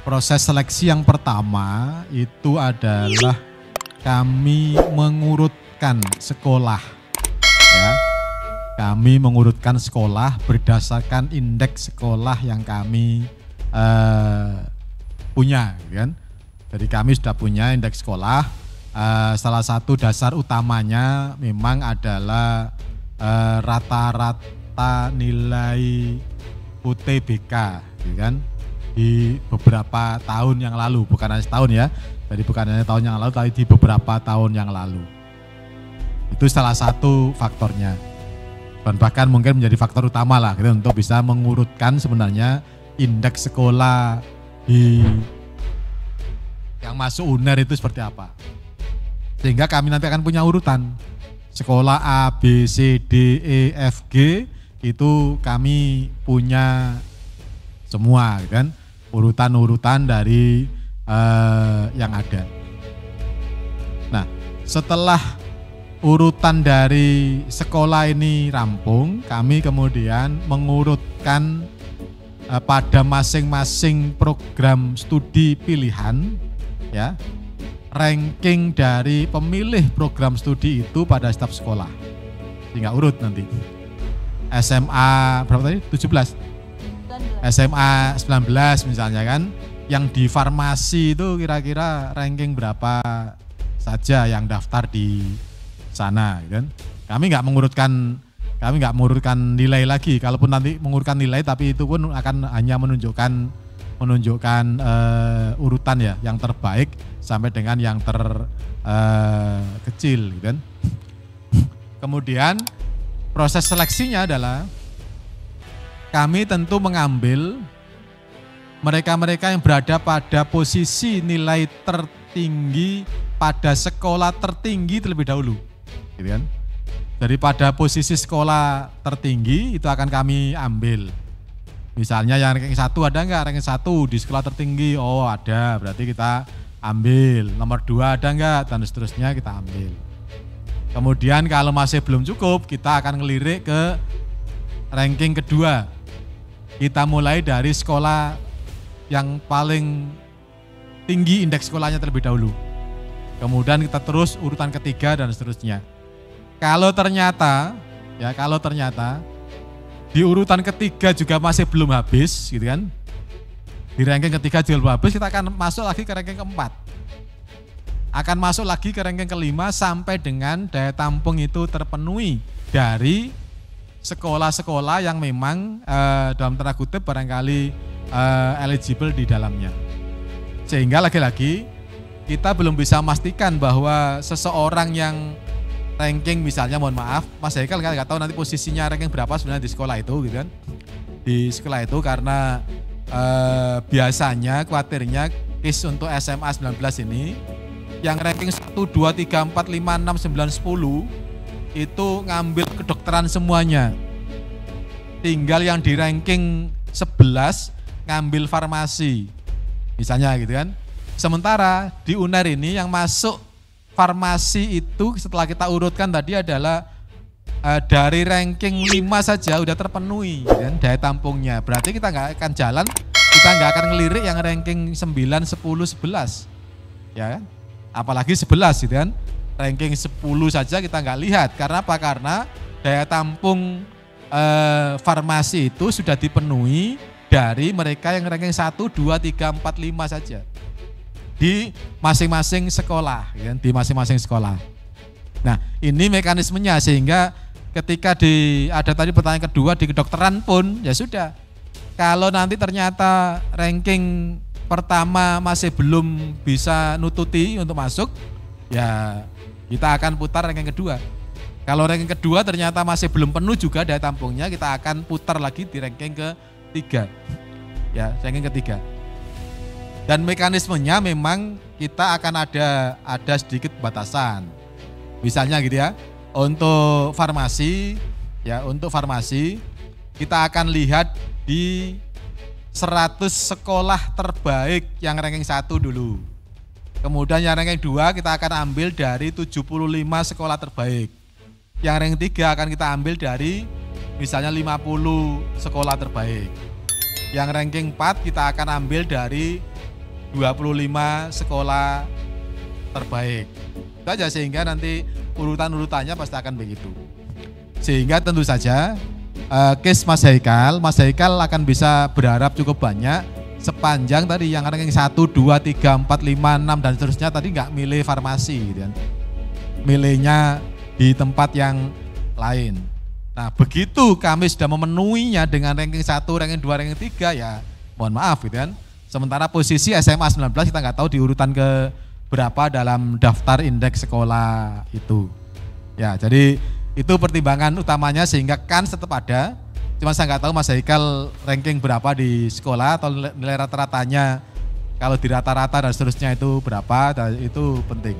Proses seleksi yang pertama itu adalah kami mengurutkan sekolah. Ya. Kami mengurutkan sekolah berdasarkan indeks sekolah yang kami punya, kan? Jadi kami sudah punya indeks sekolah. Salah satu dasar utamanya memang adalah rata-rata nilai UTBK, kan? Di beberapa tahun yang lalu, bukan hanya setahun ya, jadi bukan hanya tahun yang lalu, tapi di beberapa tahun yang lalu. Itu salah satu faktornya. Dan bahkan mungkin menjadi faktor utama lah gitu, untuk bisa mengurutkan sebenarnya indeks sekolah di yang masuk UNER itu seperti apa. Sehingga kami nanti akan punya urutan. Sekolah A, B, C, D, E, F, G itu kami punya semua, kan? Urutan-urutan dari yang ada. Nah, setelah urutan dari sekolah ini rampung, kami kemudian mengurutkan pada masing-masing program studi pilihan, ya, ranking dari pemilih program studi itu pada staf sekolah. Tinggal urut nanti. SMA berapa tadi? 17. SMA 19 misalnya, kan, yang di farmasi itu kira-kira ranking berapa saja yang daftar di sana, kan. Kami nggak mengurutkan nilai lagi, kalaupun nanti mengurutkan nilai, tapi itu pun akan hanya menunjukkan urutan ya, yang terbaik sampai dengan yang terkecil, kan. Kemudian proses seleksinya adalah kami tentu mengambil mereka-mereka yang berada pada posisi nilai tertinggi pada sekolah tertinggi terlebih dahulu, gitu kan. Daripada posisi sekolah tertinggi itu akan kami ambil. Misalnya yang ranking 1 ada enggak? Ranking 1 di sekolah tertinggi, oh ada, berarti kita ambil. Nomor 2 ada enggak? Dan seterusnya kita ambil. Kemudian kalau masih belum cukup, kita akan ngelirik ke ranking kedua. Kita mulai dari sekolah yang paling tinggi indeks sekolahnya terlebih dahulu. Kemudian kita terus urutan ketiga dan seterusnya. Kalau ternyata di urutan ketiga juga masih belum habis, gitu kan. Di ranking ketiga juga belum habis, kita akan masuk lagi ke ranking keempat. Akan masuk lagi ke ranking kelima sampai dengan daya tampung itu terpenuhi dari sekolah-sekolah yang memang dalam tanda kutip barangkali eligible di dalamnya. Sehingga lagi-lagi kita belum bisa memastikan bahwa seseorang yang ranking misalnya, mohon maaf, Mas Haikal nggak tahu nanti posisinya ranking berapa sebenarnya di sekolah itu, gitu kan? Di sekolah itu karena biasanya khawatirnya case untuk SMA 19 ini yang ranking 1, 2, 3, 4, 5, 6, 9, 10 itu ngambil kedokteran semuanya. Tinggal yang di ranking 11 ngambil farmasi. Misalnya gitu kan. Sementara di UNER ini yang masuk farmasi itu setelah kita urutkan tadi adalah dari ranking 5 saja udah terpenuhi, kan, daya tampungnya. Berarti kita nggak akan jalan, kita nggak akan ngelirik yang ranking 9, 10, 11. Ya kan? Apalagi 11 gitu kan. Ranking 10 saja kita nggak lihat. Karena apa? Karena daya tampung farmasi itu sudah dipenuhi dari mereka yang ranking 1, 2, 3, 4, 5 saja. Di masing-masing sekolah, ya, di masing-masing sekolah. Nah, ini mekanismenya, sehingga ketika ada tadi pertanyaan kedua di kedokteran pun ya sudah. Kalau nanti ternyata ranking pertama masih belum bisa nututi untuk masuk, ya kita akan putar ranking kedua. Kalau ranking kedua ternyata masih belum penuh juga daya tampungnya, kita akan putar lagi di ranking ketiga. Ya, ranking ketiga. Dan mekanismenya memang kita akan ada sedikit batasan. Misalnya gitu ya, untuk farmasi kita akan lihat di 100 sekolah terbaik yang ranking 1 dulu. Kemudian yang ranking 2 kita akan ambil dari 75 sekolah terbaik. Yang ranking 3 akan kita ambil dari misalnya 50 sekolah terbaik. Yang ranking 4 kita akan ambil dari 25 sekolah terbaik. Itu aja, sehingga nanti urutan-urutannya pasti akan begitu. Sehingga tentu saja case Mas Haikal akan bisa berharap cukup banyak sepanjang tadi yang ranking 1, 2, 3, 4, 5, 6 dan seterusnya tadi nggak milih farmasi gitu kan. Milihnya di tempat yang lain. Nah, begitu kami sudah memenuhinya dengan ranking 1, ranking 2, ranking 3 ya mohon maaf gitu kan. Sementara posisi SMA 19 kita nggak tahu di urutan ke berapa dalam daftar indeks sekolah itu. Ya, jadi itu pertimbangan utamanya sehingga KANS tetap ada. Cuma saya nggak tahu Mas Haikal ranking berapa di sekolah atau nilai rata-ratanya kalau di rata-rata dan seterusnya itu berapa, dan itu penting.